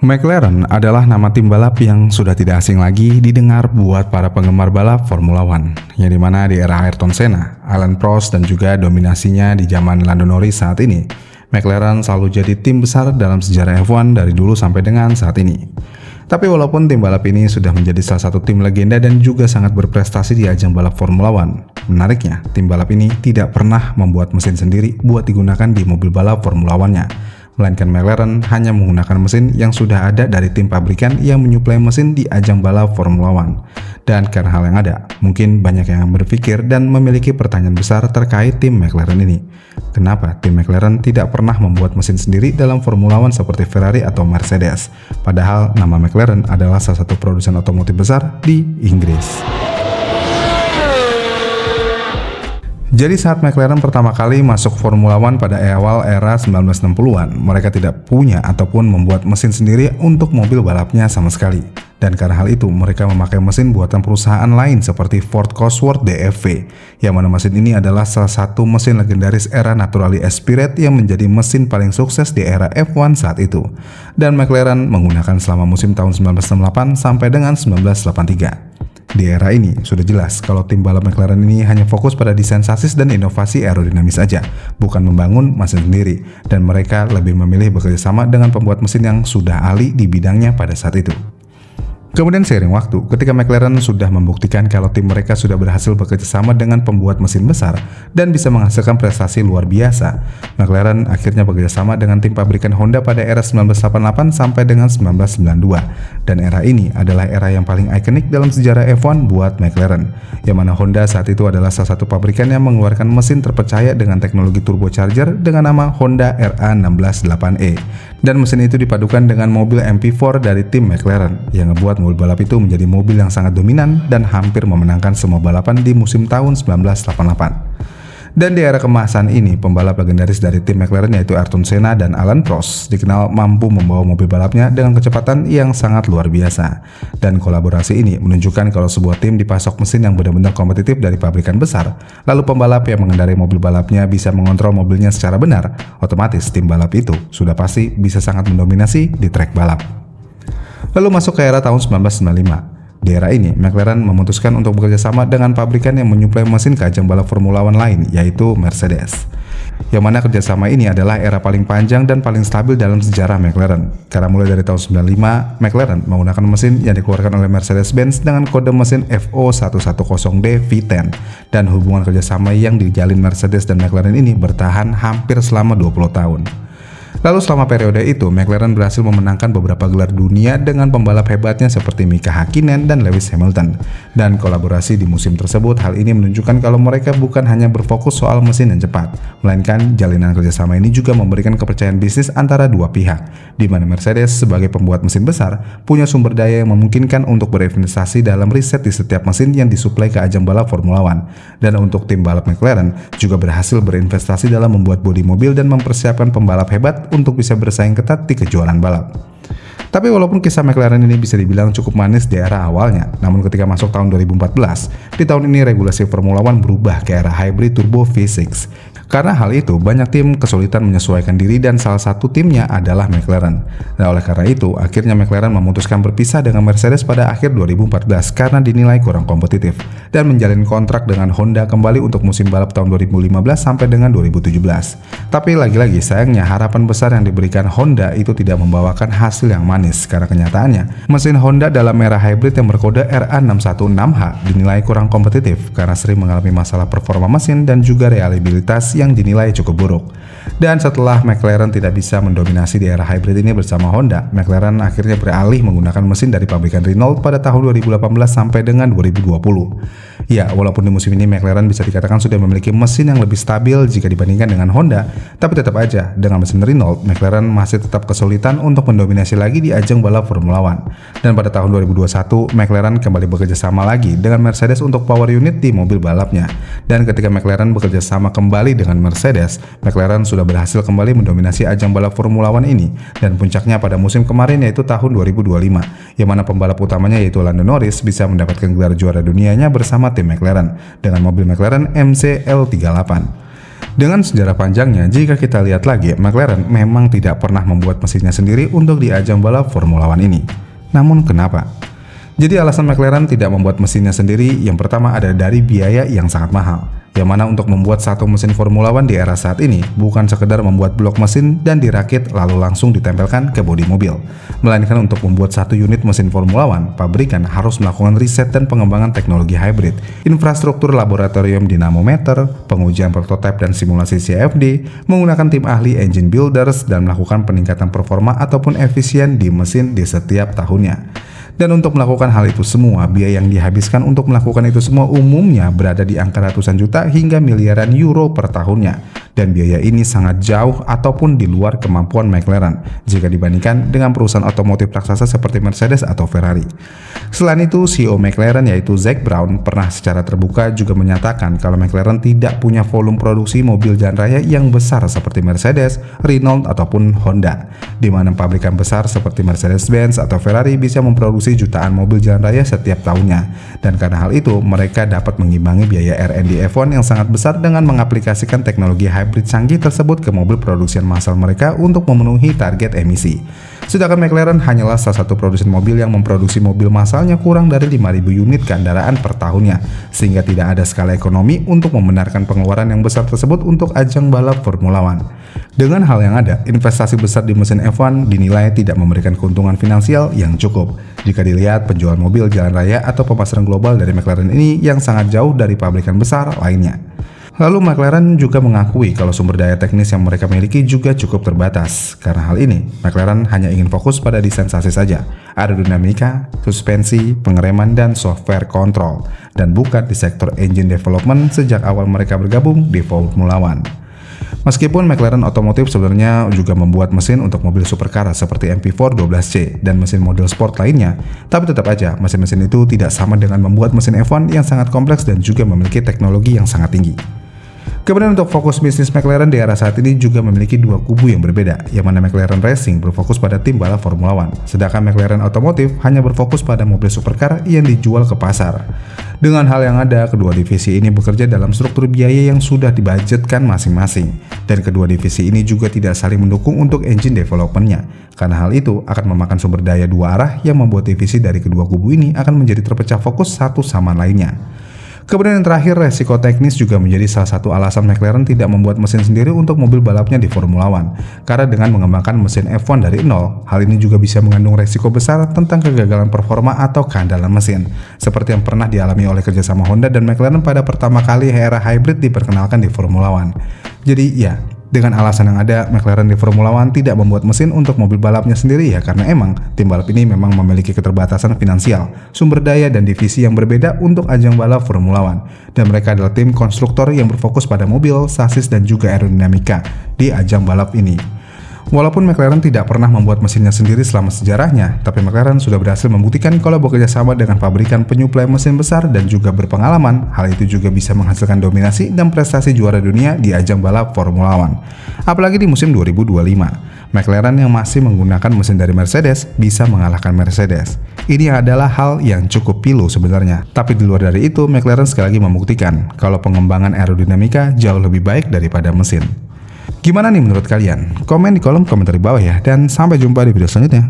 McLaren adalah nama tim balap yang sudah tidak asing lagi didengar buat para penggemar balap Formula One, yang dimana di era Ayrton Senna, Alain Prost, dan juga dominasinya di zaman Lando Norris saat ini, McLaren selalu jadi tim besar dalam sejarah F1 dari dulu sampai dengan saat ini. Tapi walaupun tim balap ini sudah menjadi salah satu tim legenda dan juga sangat berprestasi di ajang balap Formula One, menariknya tim balap ini tidak pernah membuat mesin sendiri buat digunakan di mobil balap Formula One-nya. Melainkan McLaren hanya menggunakan mesin yang sudah ada dari tim pabrikan yang menyuplai mesin di ajang balap Formula One. Dan karena hal yang ada, mungkin banyak yang berpikir dan memiliki pertanyaan besar terkait tim McLaren ini. Kenapa tim McLaren tidak pernah membuat mesin sendiri dalam Formula One seperti Ferrari atau Mercedes? Padahal nama McLaren adalah salah satu produsen otomotif besar di Inggris. Jadi saat McLaren pertama kali masuk Formula One pada awal era 1960-an, mereka tidak punya ataupun membuat mesin sendiri untuk mobil balapnya sama sekali. Dan karena hal itu, mereka memakai mesin buatan perusahaan lain seperti Ford Cosworth DFV, yang mana mesin ini adalah salah satu mesin legendaris era Naturally Aspirate yang menjadi mesin paling sukses di era F1 saat itu. Dan McLaren menggunakan selama musim tahun 1968 sampai dengan 1983. Di era ini, sudah jelas kalau tim balap McLaren ini hanya fokus pada desain sasis dan inovasi aerodinamis saja, bukan membangun mesin sendiri, dan mereka lebih memilih bekerja sama dengan pembuat mesin yang sudah ahli di bidangnya pada saat itu. Kemudian seiring waktu, ketika McLaren sudah membuktikan kalau tim mereka sudah berhasil bekerja sama dengan pembuat mesin besar dan bisa menghasilkan prestasi luar biasa, McLaren akhirnya bekerja sama dengan tim pabrikan Honda pada era 1988 sampai dengan 1992. Dan era ini adalah era yang paling ikonik dalam sejarah F1 buat McLaren, yang mana Honda saat itu adalah salah satu pabrikan yang mengeluarkan mesin terpercaya dengan teknologi turbocharger dengan nama Honda RA168E. Dan mesin itu dipadukan dengan mobil MP4 dari tim McLaren, yang ngebuat mobil balap itu menjadi mobil yang sangat dominan dan hampir memenangkan semua balapan di musim tahun 1988. Dan di era kemasan ini, pembalap legendaris dari tim McLaren yaitu Ayrton Senna dan Alain Prost dikenal mampu membawa mobil balapnya dengan kecepatan yang sangat luar biasa. Dan kolaborasi ini menunjukkan kalau sebuah tim dipasok mesin yang benar-benar kompetitif dari pabrikan besar, lalu pembalap yang mengendarai mobil balapnya bisa mengontrol mobilnya secara benar, otomatis tim balap itu sudah pasti bisa sangat mendominasi di trek balap. Lalu masuk ke era tahun 1995. Di era ini, McLaren memutuskan untuk bekerja sama dengan pabrikan yang menyuplai mesin ke ajang balap Formula One lain, yaitu Mercedes. Yang mana kerjasama ini adalah era paling panjang dan paling stabil dalam sejarah McLaren. Karena mulai dari tahun 95, McLaren menggunakan mesin yang dikeluarkan oleh Mercedes-Benz dengan kode mesin FO110D V10. Dan hubungan kerjasama yang dijalin Mercedes dan McLaren ini bertahan hampir selama 20 tahun. Lalu selama periode itu, McLaren berhasil memenangkan beberapa gelar dunia dengan pembalap hebatnya seperti Mika Hakkinen dan Lewis Hamilton. Dan kolaborasi di musim tersebut, hal ini menunjukkan kalau mereka bukan hanya berfokus soal mesin yang cepat, melainkan jalinan kerjasama ini juga memberikan kepercayaan bisnis antara dua pihak, di mana Mercedes sebagai pembuat mesin besar punya sumber daya yang memungkinkan untuk berinvestasi dalam riset di setiap mesin yang disuplai ke ajang balap Formula One. Dan untuk tim balap McLaren juga berhasil berinvestasi dalam membuat bodi mobil dan mempersiapkan pembalap hebat untuk bisa bersaing ketat di kejuaraan balap. Tapi walaupun kisah McLaren ini bisa dibilang cukup manis di era awalnya, namun ketika masuk tahun 2014, di tahun ini regulasi Formula One berubah ke era hybrid turbo V6. Karena hal itu, banyak tim kesulitan menyesuaikan diri dan salah satu timnya adalah McLaren. Nah, oleh karena itu, akhirnya McLaren memutuskan berpisah dengan Mercedes pada akhir 2014 karena dinilai kurang kompetitif dan menjalin kontrak dengan Honda kembali untuk musim balap tahun 2015 sampai dengan 2017. Tapi lagi-lagi sayangnya harapan besar yang diberikan Honda itu tidak membawakan hasil yang manis karena kenyataannya mesin Honda dalam era hybrid yang berkode RA616H dinilai kurang kompetitif karena sering mengalami masalah performa mesin dan juga reliabilitas yang dinilai cukup buruk. Dan setelah McLaren tidak bisa mendominasi di era hybrid ini bersama Honda, McLaren akhirnya beralih menggunakan mesin dari pabrikan Renault pada tahun 2018 sampai dengan 2020. Ya, walaupun di musim ini McLaren bisa dikatakan sudah memiliki mesin yang lebih stabil jika dibandingkan dengan Honda, tapi tetap aja dengan mesin Renault, McLaren masih tetap kesulitan untuk mendominasi lagi di ajang balap Formula One. Dan pada tahun 2021, McLaren kembali bekerja sama lagi dengan Mercedes untuk power unit di mobil balapnya. Dan ketika McLaren bekerja sama kembali dengan Mercedes, McLaren sudah berhasil kembali mendominasi ajang balap Formula One ini, dan puncaknya pada musim kemarin yaitu tahun 2025, yang mana pembalap utamanya yaitu Lando Norris bisa mendapatkan gelar juara dunianya bersama tim McLaren dengan mobil McLaren MC L38. Dengan sejarah panjangnya, jika kita lihat lagi, McLaren memang tidak pernah membuat mesinnya sendiri untuk di ajang balap Formula One ini. Namun kenapa? Jadi alasan McLaren tidak membuat mesinnya sendiri yang pertama ada dari biaya yang sangat mahal. Yang mana untuk membuat satu mesin Formula One di era saat ini bukan sekedar membuat blok mesin dan dirakit lalu langsung ditempelkan ke bodi mobil. Melainkan untuk membuat satu unit mesin Formula One, pabrikan harus melakukan riset dan pengembangan teknologi hybrid, infrastruktur laboratorium dinamometer, pengujian prototipe dan simulasi CFD, menggunakan tim ahli engine builders dan melakukan peningkatan performa ataupun efisien di mesin di setiap tahunnya. Dan untuk melakukan hal itu semua, biaya yang dihabiskan untuk melakukan itu semua umumnya berada di angka ratusan juta hingga miliaran euro per tahunnya. Dan biaya ini sangat jauh ataupun di luar kemampuan McLaren jika dibandingkan dengan perusahaan otomotif raksasa seperti Mercedes atau Ferrari. Selain itu, CEO McLaren yaitu Zak Brown pernah secara terbuka juga menyatakan kalau McLaren tidak punya volume produksi mobil jalan raya yang besar seperti Mercedes, Renault ataupun Honda, di mana pabrikan besar seperti Mercedes-Benz atau Ferrari bisa memproduksi jutaan mobil jalan raya setiap tahunnya. Dan karena hal itu, mereka dapat mengimbangi biaya R&D F1 yang sangat besar dengan mengaplikasikan teknologi hybrid canggih tersebut ke mobil produksian massal mereka untuk memenuhi target emisi. Sedangkan McLaren hanyalah salah satu produsen mobil yang memproduksi mobil massalnya kurang dari 5.000 unit kendaraan per tahunnya, sehingga tidak ada skala ekonomi untuk membenarkan pengeluaran yang besar tersebut untuk ajang balap Formula One. Dengan hal yang ada, investasi besar di mesin F1 dinilai tidak memberikan keuntungan finansial yang cukup jika dilihat penjualan mobil jalan raya atau pemasaran global dari McLaren ini yang sangat jauh dari pabrikan besar lainnya. Lalu McLaren juga mengakui kalau sumber daya teknis yang mereka miliki juga cukup terbatas. Karena hal ini, McLaren hanya ingin fokus pada desain sasis saja, aerodinamika, suspensi, pengereman, dan software control, dan bukan di sektor engine development sejak awal mereka bergabung di Formula One. Meskipun McLaren Automotive sebenarnya juga membuat mesin untuk mobil supercar seperti MP4 12C dan mesin model sport lainnya, tapi tetap aja mesin-mesin itu tidak sama dengan membuat mesin F1 yang sangat kompleks dan juga memiliki teknologi yang sangat tinggi. Kemudian untuk fokus bisnis McLaren di era saat ini juga memiliki dua kubu yang berbeda, yang mana McLaren Racing berfokus pada tim balap Formula One, sedangkan McLaren Automotive hanya berfokus pada mobil supercar yang dijual ke pasar. Dengan hal yang ada, kedua divisi ini bekerja dalam struktur biaya yang sudah dibudgetkan masing-masing, dan kedua divisi ini juga tidak saling mendukung untuk engine development-nya. Karena hal itu akan memakan sumber daya dua arah yang membuat divisi dari kedua kubu ini akan menjadi terpecah fokus satu sama lainnya. Kemudian yang terakhir, resiko teknis juga menjadi salah satu alasan McLaren tidak membuat mesin sendiri untuk mobil balapnya di Formula One. Karena dengan mengembangkan mesin F1 dari nol, hal ini juga bisa mengandung resiko besar tentang kegagalan performa atau keandalan mesin, seperti yang pernah dialami oleh kerjasama Honda dan McLaren pada pertama kali era hybrid diperkenalkan di Formula One. Jadi ya, dengan alasan yang ada, McLaren di Formula One tidak membuat mesin untuk mobil balapnya sendiri ya karena emang tim balap ini memang memiliki keterbatasan finansial, sumber daya dan divisi yang berbeda untuk ajang balap Formula One. Dan mereka adalah tim konstruktor yang berfokus pada mobil, sasis dan juga aerodinamika di ajang balap ini. Walaupun McLaren tidak pernah membuat mesinnya sendiri selama sejarahnya, tapi McLaren sudah berhasil membuktikan kalau bekerja sama dengan pabrikan penyuplai mesin besar dan juga berpengalaman, hal itu juga bisa menghasilkan dominasi dan prestasi juara dunia di ajang balap Formula One. Apalagi di musim 2025, McLaren yang masih menggunakan mesin dari Mercedes bisa mengalahkan Mercedes. Ini adalah hal yang cukup pilu sebenarnya, tapi di luar dari itu, McLaren sekali lagi membuktikan kalau pengembangan aerodinamika jauh lebih baik daripada mesin. Gimana nih menurut kalian? Komen di kolom komentar di bawah ya, dan sampai jumpa di video selanjutnya.